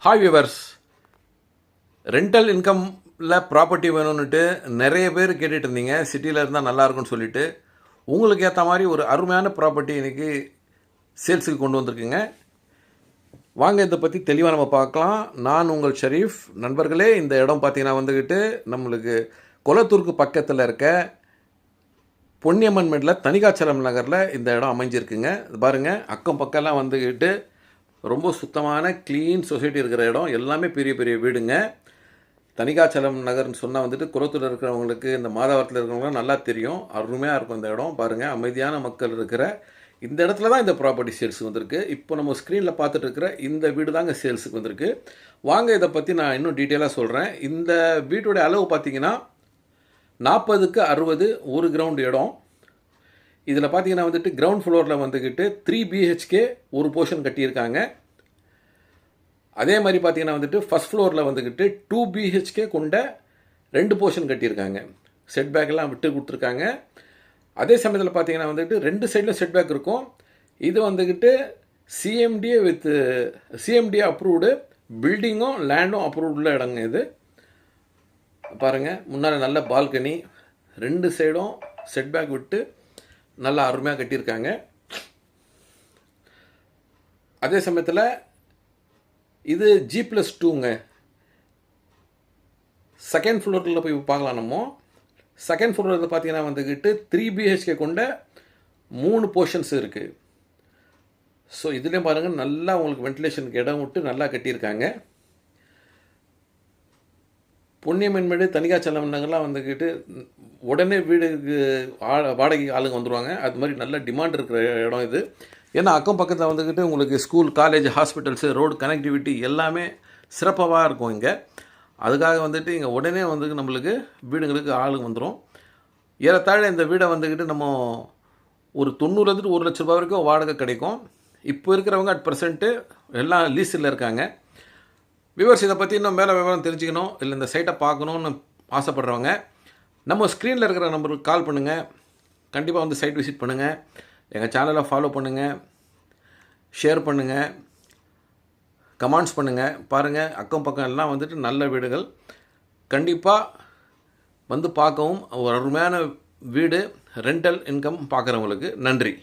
Hi viewers, rental இன்கமில் property வேணும்னுட்டு நிறைய பேர் கேட்டுட்டு இருந்தீங்க. சிட்டியில் இருந்தால் நல்லாயிருக்கும்னு சொல்லிட்டு உங்களுக்கு ஏற்ற மாதிரி ஒரு அருமையான ப்ராப்பர்ட்டி இன்றைக்கி சேல்ஸுக்கு கொண்டு வந்திருக்குங்க. வாங்க இதை பற்றி தெளிவாக நம்ம பார்க்கலாம். நான் உங்கள் ஷரீஃப். நண்பர்களே, இந்த இடம் பார்த்தீங்கன்னா வந்துக்கிட்டு நம்மளுக்கு கொளத்தூருக்கு பக்கத்தில் இருக்க பொன்னியம்மன் மேட்டில் தனிகாச்சலம் நகரில் இந்த இடம் அமைஞ்சிருக்குங்க. இது பாருங்கள், அக்கம் பக்கம்லாம் வந்துக்கிட்டு ரொம்ப சுத்தமான க்ளீன் சொசைட்டி இருக்கிற இடம். எல்லாமே பெரிய பெரிய வீடுங்க. தனிகாச்சலம் நகர்னு சொன்னால் வந்துட்டு குளத்தூரில் இருக்கிறவங்களுக்கு, இந்த மாதாவரத்தில் இருக்கிறவங்களாம் நல்லா தெரியும். அருமையாக இருக்கும் இந்த இடம். பாருங்கள், அமைதியான மக்கள் இருக்கிற இந்த இடத்துல தான் இந்த ப்ராப்பர்ட்டி சேல்ஸுக்கு வந்திருக்கு. இப்போ நம்ம ஸ்க்ரீனில் பார்த்துட்டு இருக்கிற இந்த வீடு தாங்க சேல்ஸுக்கு வந்திருக்கு. வாங்க இதை பற்றி நான் இன்னும் டீட்டெயிலாக சொல்கிறேன். இந்த வீட்டோடைய அளவு பார்த்தீங்கன்னா 40க்கு 60 ஒரு கிரவுண்ட் இடம். இதில் பார்த்தீங்கன்னா வந்துட்டு கிரவுண்ட் ஃப்ளோரில் வந்துக்கிட்டு 3 BHK ஒரு போர்ஷன் கட்டியிருக்காங்க. அதே மாதிரி பார்த்தீங்கன்னா வந்துட்டு ஃபஸ்ட் ஃப்ளோரில் வந்துக்கிட்டு 2 BHK கொண்ட 2 போர்ஷன் கட்டியிருக்காங்க. செட் பேக்கெல்லாம் விட்டு கொடுத்துருக்காங்க. அதே சமயத்தில் பார்த்தீங்கன்னா வந்துட்டு 2 சைடில் செட் பேக் இருக்கும். இது வந்துக்கிட்டு சிஎம்டிஏ அப்ரூவ்டு பில்டிங்கும் லேண்டும் அப்ரூவ்டுள்ள இடங்க இது. பாருங்கள், முன்னால் நல்ல பால்கனி, 2 சைடும் செட் பேக் விட்டு நல்லா அருமையாக கட்டியிருக்காங்க. அதே சமயத்தில் இது G+2ங்க. செகண்ட் ஃப்ளோரில் போய் பார்க்கலாம். நம்ம செகண்ட் ஃப்ளோரில் பார்த்தீங்கன்னா வந்துக்கிட்டு 3 BHK கொண்ட 3 போர்ஷன்ஸ் இருக்குது. ஸோ இதுலேயும் பாருங்கள், நல்லா உங்களுக்கு வென்டிலேஷனுக்கு இடம் விட்டு நல்லா கட்டியிருக்காங்க. பொன்னியம்மன் மேடு தனிகாச்சலம் நகர்லாம் வந்துக்கிட்டு உடனே வீடுக்கு வாடகைக்கு ஆளுங்க வந்துடுவாங்க. அது மாதிரி நல்ல டிமாண்ட் இருக்கிற இடம் இது. ஏன்னா அக்கம் பக்கத்தில் வந்துக்கிட்டு உங்களுக்கு school, college, hospitals, road connectivity எல்லாமே சிறப்பாக இருக்கும் இங்கே. அதுக்காக வந்துட்டு இங்கே உடனே வந்து நம்மளுக்கு வீடுங்களுக்கு ஆளுங்க வந்துடும். ஏறத்தாழ இந்த வீடை வந்துக்கிட்டு நம்ம ஒரு 90,000 1 லட்ச ரூபா வரைக்கும் வாடகை கிடைக்கும். இப்போ இருக்கிறவங்க அட் ப்ரெசென்ட்டு எல்லாம் லீஸில் இருக்காங்க. வியூவர்ஸ், இதை பற்றி இன்னும் மேலே விவரம் தெரிஞ்சுக்கணும், இல்லை இந்த சைட்டை பார்க்கணுன்னு ஆசைப்படுறவங்க நம்ம ஸ்க்ரீனில் இருக்கிற நம்பருக்கு கால் பண்ணுங்கள். கண்டிப்பாக வந்து சைட் விசிட் பண்ணுங்கள். எங்கள் சேனலை ஃபாலோ பண்ணுங்கள், ஷேர் பண்ணுங்கள், கமெண்ட்ஸ் பண்ணுங்கள். பாருங்கள், அக்கம் பக்கம் எல்லாம் வந்துட்டு நல்ல வீடுகள். கண்டிப்பாக வந்து பார்க்கவும் ஒரு அருமையான வீடு ரெண்டல் இன்கம் பார்க்குறவங்களுக்கு நன்றி.